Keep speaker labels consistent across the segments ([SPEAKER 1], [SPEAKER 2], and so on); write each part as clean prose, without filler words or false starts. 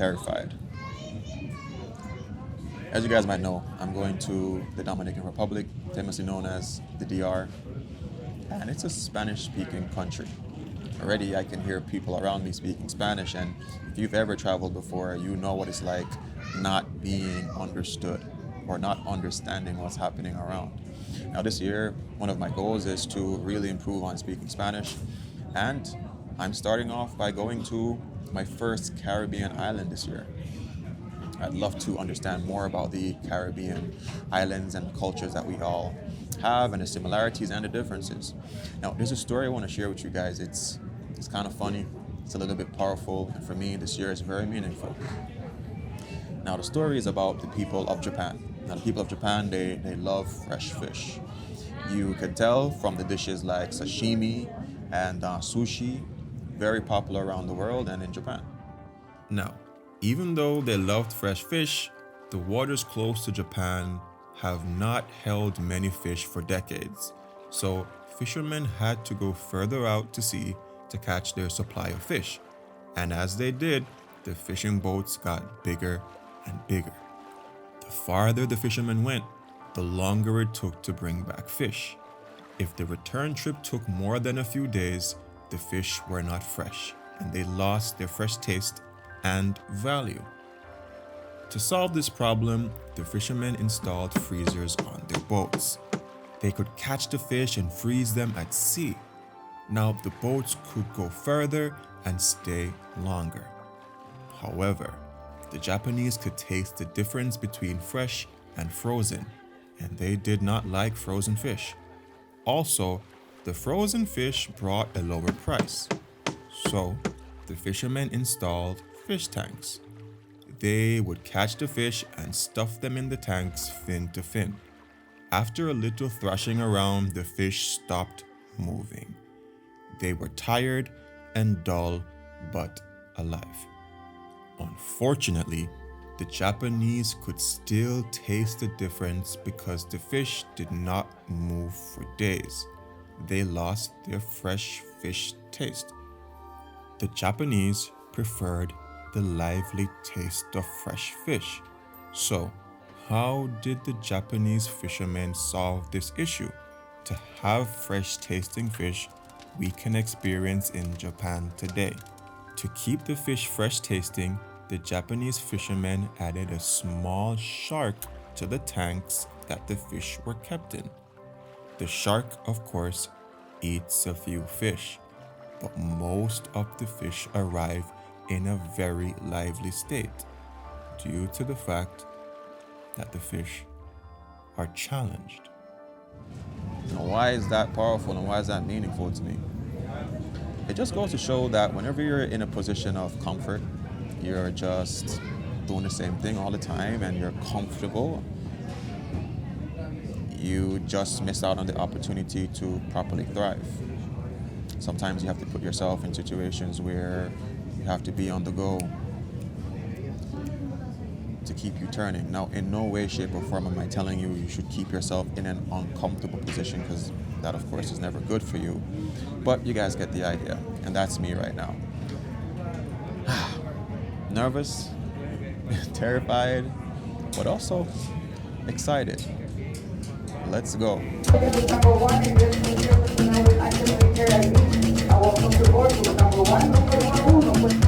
[SPEAKER 1] terrified. As you guys might know, I'm going to the Dominican Republic, famously known as the DR, and it's a Spanish-speaking country. Already I can hear people around me speaking Spanish, and if you've ever traveled before, you know what it's like not being understood or not understanding what's happening around. Now this year, one of my goals is to really improve on speaking Spanish, and I'm starting off by going to my first Caribbean island this year. I'd love to understand more about the Caribbean islands and cultures that we all have, and the similarities and the differences. Now, there's a story I want to share with you guys. It's kind of funny, it's a little bit powerful, and for me, this year is very meaningful. Now, the story is about the people of Japan. Now, the people of Japan, they love fresh fish. You can tell from the dishes like sashimi and sushi, very popular around the world and in Japan. Now, even though they loved fresh fish, the waters close to Japan have not held many fish for decades. So fishermen had to go further out to sea to catch their supply of fish. And as they did, the fishing boats got bigger and bigger. The farther the fishermen went, the longer it took to bring back fish. If the return trip took more than a few days, the fish were not fresh, and they lost their fresh taste and value. To solve this problem, the fishermen installed freezers on their boats. They could catch the fish and freeze them at sea. Now the boats could go further and stay longer. However, the Japanese could taste the difference between fresh and frozen, and they did not like frozen fish. Also, the frozen fish brought a lower price. So, the fishermen installed fish tanks. They would catch the fish and stuff them in the tanks fin to fin. After a little thrashing around, the fish stopped moving. They were tired and dull, but alive. Unfortunately, the Japanese could still taste the difference because the fish did not move for days. They lost their fresh fish taste. The Japanese preferred the lively taste of fresh fish. So, how did the Japanese fishermen solve this issue? To have fresh tasting fish we can experience in Japan today. To keep the fish fresh tasting, the Japanese fishermen added a small shark to the tanks that the fish were kept in. The shark, of course, eats a few fish, but most of the fish arrive in a very lively state due to the fact that the fish are challenged. Now, why is that powerful and why is that meaningful to me? It just goes to show that whenever you're in a position of comfort, you're just doing the same thing all the time and you're comfortable, you just miss out on the opportunity to properly thrive. Sometimes you have to put yourself in situations where you have to be on the go to keep you turning. Now, in no way, shape, or form am I telling you you should keep yourself in an uncomfortable position, because that, of course, is never good for you. But you guys get the idea, and that's me right now. Nervous, terrified, but also excited. Let's go.
[SPEAKER 2] Number one, in this service tonight with active care ID. I welcome to board with number one, number one.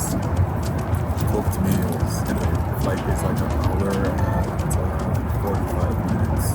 [SPEAKER 1] was cooked meals. Anyway, flight is like an hour and 45 minutes.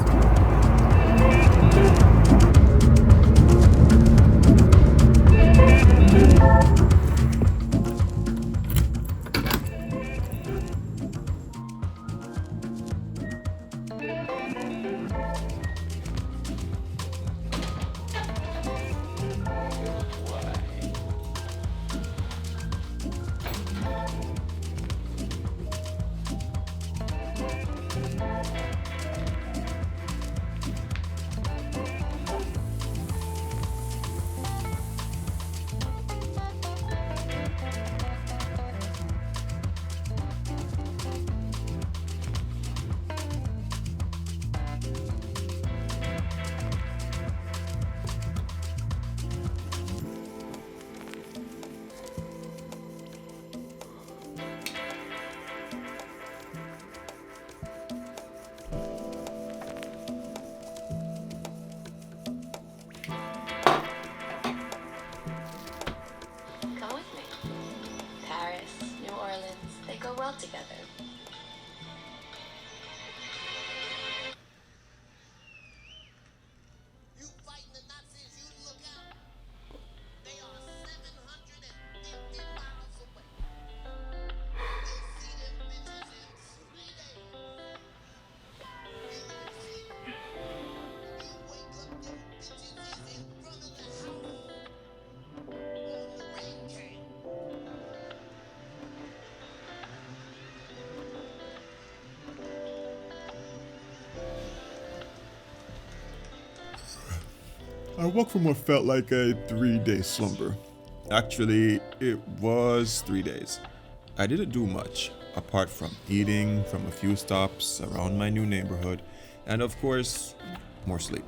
[SPEAKER 3] Come with me. Paris, New Orleans, they go well together.
[SPEAKER 4] You fighting the Nazis, you look out. They are 750 miles away. You'll see them bitches in 3 days. You will see. You wake up, them bitches is in front of the house. On the rain can.
[SPEAKER 1] I woke from what felt like a 3-day slumber. Actually, it was 3 days. I didn't do much, apart from eating from a few stops around my new neighborhood, and of course, more sleep.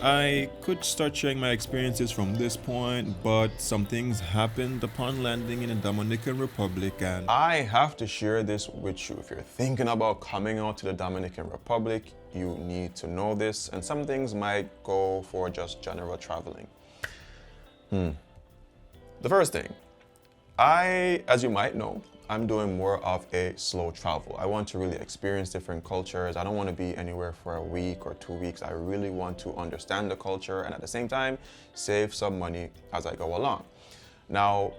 [SPEAKER 1] I could start sharing my experiences from this point, but some things happened upon landing in the Dominican Republic, and I have to share this with you. If you're thinking about coming out to the Dominican Republic, you need to know this, and some things might go for just general traveling. The first thing, as you might know, I'm doing more of a slow travel. I want to really experience different cultures. I don't want to be anywhere for a week or 2 weeks. I really want to understand the culture and at the same time, save some money as I go along. Now,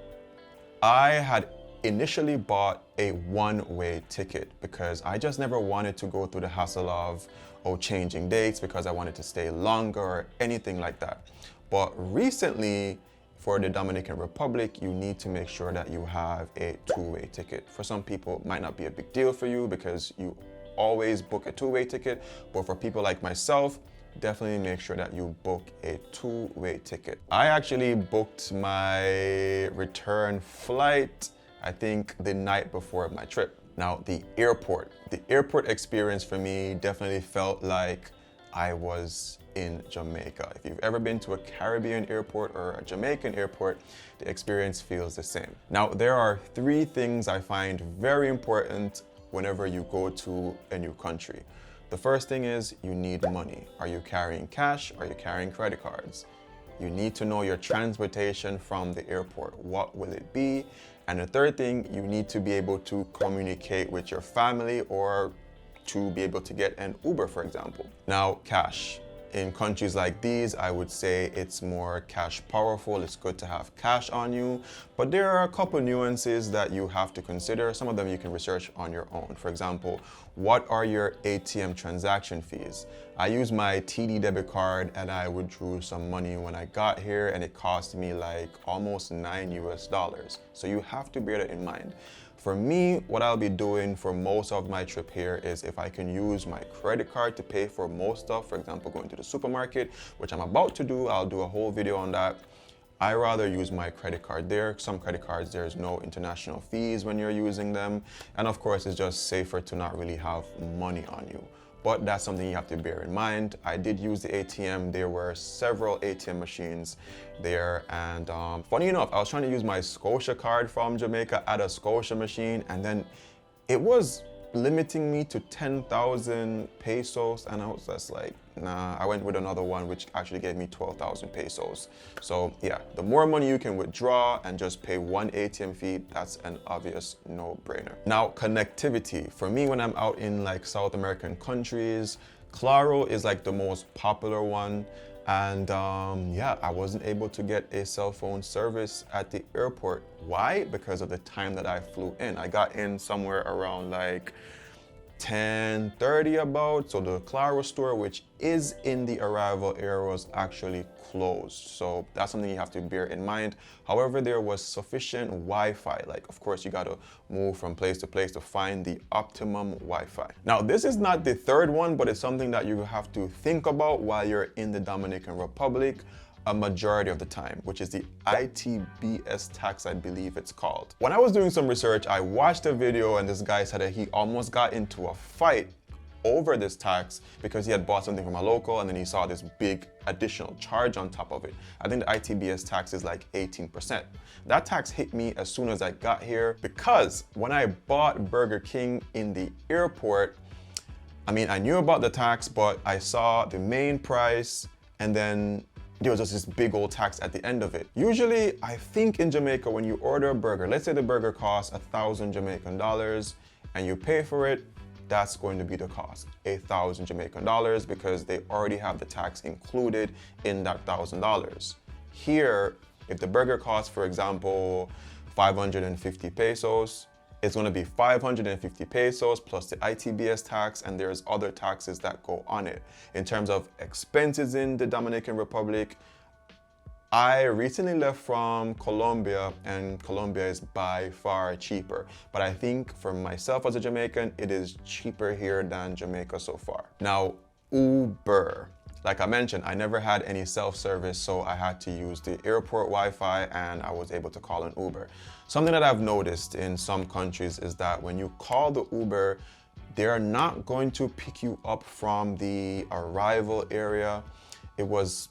[SPEAKER 1] I had initially bought a one-way ticket because I just never wanted to go through the hassle of, changing dates because I wanted to stay longer or anything like that. But recently, for the Dominican Republic, you need to make sure that you have a two-way ticket. For some people, it might not be a big deal for you because you always book a two-way ticket. But for people like myself, definitely make sure that you book a two-way ticket. I actually booked my return flight, I think the night before my trip. Now, the airport experience for me definitely felt like I was in Jamaica. If you've ever been to a Caribbean airport or a Jamaican airport, the experience feels the same. Now, there are 3 things I find very important whenever you go to a new country. The first thing is you need money. Are you carrying cash? Are you carrying credit cards? You need to know your transportation from the airport. What will it be? And the third thing, you need to be able to communicate with your family or to be able to get an Uber, for example. Now, cash. In countries like these, I would say it's more cash powerful. It's good to have cash on you, but there are a couple nuances that you have to consider. Some of them you can research on your own. For example, what are your ATM transaction fees? I use my TD debit card and I withdrew some money when I got here and it cost me like almost $9 US. So you have to bear that in mind. For me, what I'll be doing for most of my trip here is if I can use my credit card to pay for most stuff, for example, going to the supermarket, which I'm about to do, I'll do a whole video on that. I rather use my credit card there. Some credit cards, there's no international fees when you're using them. And of course, it's just safer to not really have money on you. But that's something you have to bear in mind. I did use the ATM. There were several ATM machines there. And funny enough, I was trying to use my Scotia card from Jamaica at a Scotia machine. And then it was limiting me to 10,000 pesos, and I was just like, nah. I went with another one which actually gave me 12,000 pesos. So yeah, the more money you can withdraw and just pay one ATM fee, that's an obvious no-brainer. Now, connectivity. For me, when I'm out in like South American countries, Claro is like the most popular one. And yeah, I wasn't able to get a cell phone service at the airport. Why? Because of the time that I flew in. I got in somewhere around like 10:30 about, so the Claro store, which is in the arrival area, was actually closed. So that's something you have to bear in mind. However, there was sufficient Wi-Fi. Like, of course, you got to move from place to place to find the optimum Wi-Fi. Now, this is not the third one, but it's something that you have to think about while you're in the Dominican Republic a majority of the time, which is the ITBS tax, I believe it's called. When I was doing some research, I watched a video and this guy said that he almost got into a fight over this tax because he had bought something from a local and then he saw this big additional charge on top of it. I think the ITBS tax is like 18%. That tax hit me as soon as I got here because when I bought Burger King in the airport, I mean, I knew about the tax, but I saw the main price and then there was just this big old tax at the end of it. Usually, I think in Jamaica, when you order a burger, let's say the burger costs 1,000 Jamaican dollars and you pay for it, that's going to be the cost, 1,000 Jamaican dollars, because they already have the tax included in that $1,000. Here, if the burger costs, for example, 550 pesos, it's going to be 550 pesos plus the ITBS tax, and there's other taxes that go on it. In terms of expenses in the Dominican Republic, I recently left from Colombia, and Colombia is by far cheaper. But I think for myself as a Jamaican, it is cheaper here than Jamaica so far. Now, Uber. Like I mentioned, I never had any self-service, so I had to use the airport Wi-Fi and I was able to call an Uber. Something that I've noticed in some countries is that when you call the Uber, they're not going to pick you up from the arrival area. It was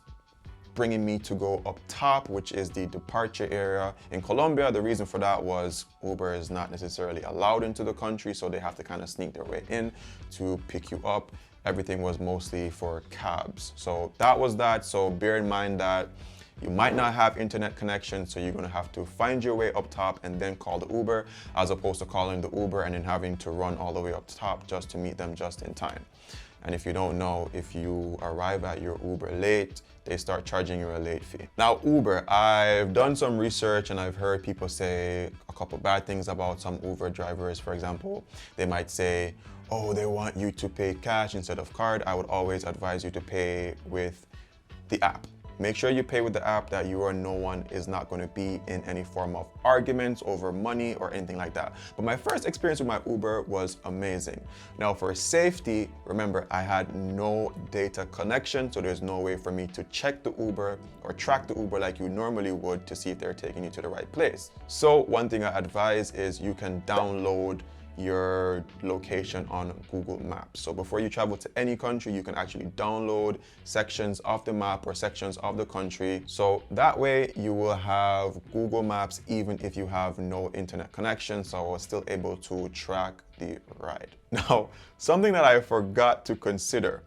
[SPEAKER 1] bringing me to go up top, which is the departure area. In Colombia, the reason for that was Uber is not necessarily allowed into the country, so they have to kind of sneak their way in to pick you up. Everything was mostly for cabs. So that was that. So bear in mind that you might not have internet connection, so you're gonna have to find your way up top and then call the Uber, as opposed to calling the Uber and then having to run all the way up top just to meet them just in time. And if you don't know, if you arrive at your Uber late, they start charging you a late fee. Now, Uber, I've done some research and I've heard people say a couple bad things about some Uber drivers. For example, they might say, oh, they want you to pay cash instead of card. I would always advise you to pay with the app. Make sure you pay with the app, that you or no one is not going to be in any form of arguments over money or anything like that. But my first experience with my Uber was amazing. Now, for safety, remember, I had no data connection, so there's no way for me to check the Uber or track the Uber like you normally would to see if they're taking you to the right place. So one thing I advise is you can download your location on Google Maps. So before you travel to any country, you can actually download sections of the map or sections of the country. So that way you will have Google Maps even if you have no internet connection. So I was still able to track the ride. Now, something that I forgot to consider.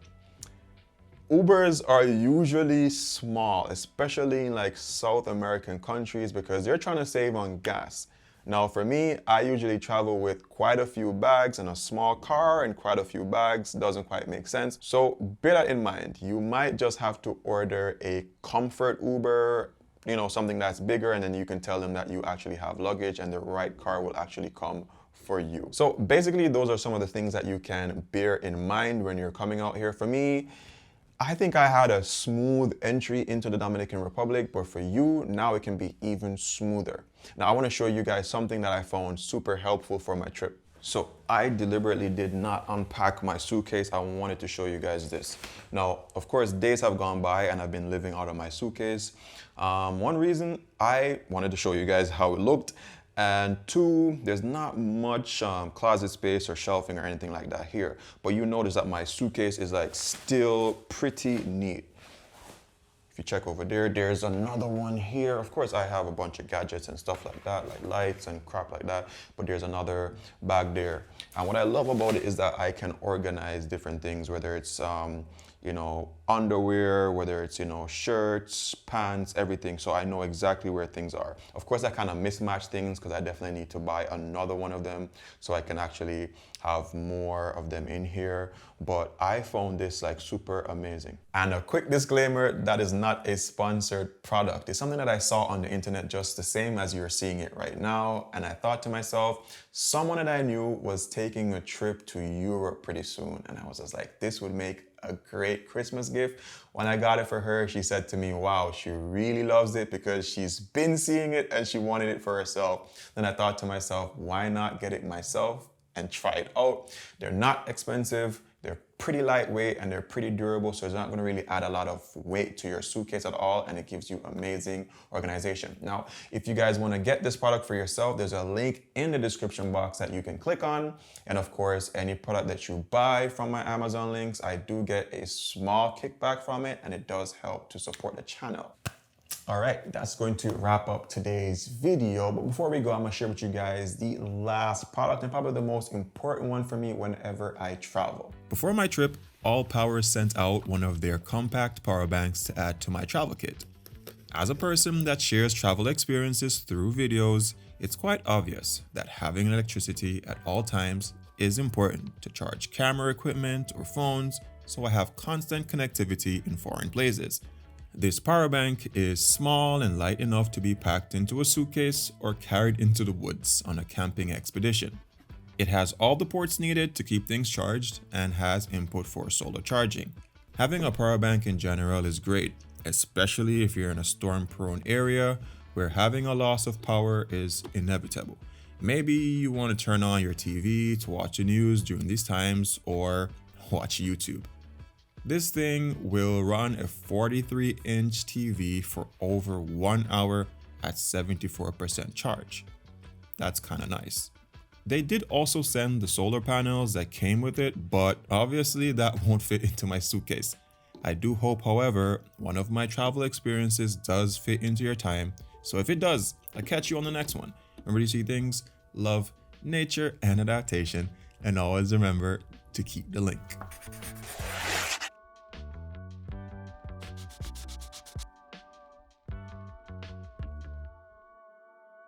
[SPEAKER 1] Ubers are usually small, especially in like South American countries, because they're trying to save on gas. Now for me, I usually travel with quite a few bags and a small car, and quite a few bags doesn't quite make sense. So bear that in mind. You might just have to order a comfort Uber, you know, something that's bigger, and then you can tell them that you actually have luggage and the right car will actually come for you. So basically, those are some of the things that you can bear in mind when you're coming out here. For me, I think I had a smooth entry into the Dominican Republic, but for you, now it can be even smoother. Now, I want to show you guys something that I found super helpful for my trip. So I deliberately did not unpack my suitcase. I wanted to show you guys this. Now, of course, days have gone by and I've been living out of my suitcase. One reason I wanted to show you guys how it looked, and two, there's not much closet space or shelving or anything like that here. But you notice that my suitcase is like still pretty neat. If you check over there, there's another one here. Of course, I have a bunch of gadgets and stuff like that, like lights and crap like that, but there's another bag there. And what I love about it is that I can organize different things, whether it's you know, underwear, whether it's, you know, shirts, pants, everything. So I know exactly where things are. Of course, I kind of mismatch things because I definitely need to buy another one of them so I can actually have more of them in here. But I found this like super amazing. And a quick disclaimer, that is not a sponsored product. It's something that I saw on the internet just the same as you're seeing it right now. And I thought to myself, someone that I knew was taking a trip to Europe pretty soon. And I was just like, this would make a great Christmas gift. When I got it for her, she said to me, wow, she really loves it because she's been seeing it and she wanted it for herself. Then I thought to myself, why not get it myself and try it out? They're not expensive. They're pretty lightweight and they're pretty durable, so it's not going to really add a lot of weight to your suitcase at all, and it gives you amazing organization. Now, if you guys want to get this product for yourself, there's a link in the description box that you can click on. And of course, any product that you buy from my Amazon links, I do get a small kickback from it, and it does help to support the channel. All right, that's going to wrap up today's video. But before we go, I'm gonna share with you guys the last product and probably the most important one for me whenever I travel. Before my trip, All Power sent out one of their compact power banks to add to my travel kit. As a person that shares travel experiences through videos, it's quite obvious that having electricity at all times is important to charge camera equipment or phones, so I have constant connectivity in foreign places. This power bank is small and light enough to be packed into a suitcase or carried into the woods on a camping expedition. It has all the ports needed to keep things charged and has input for solar charging. Having a power bank in general is great, especially if you're in a storm-prone area where having a loss of power is inevitable. Maybe you want to turn on your TV to watch the news during these times or watch YouTube. This thing will run a 43-inch TV for over 1 hour at 74% charge. That's kind of nice. They did also send the solar panels that came with it, but obviously that won't fit into my suitcase. I do hope, however, one of my travel experiences does fit into your time. So if it does, I'll catch you on the next one. Remember to see things, love, nature, and adaptation, and always remember to keep the link.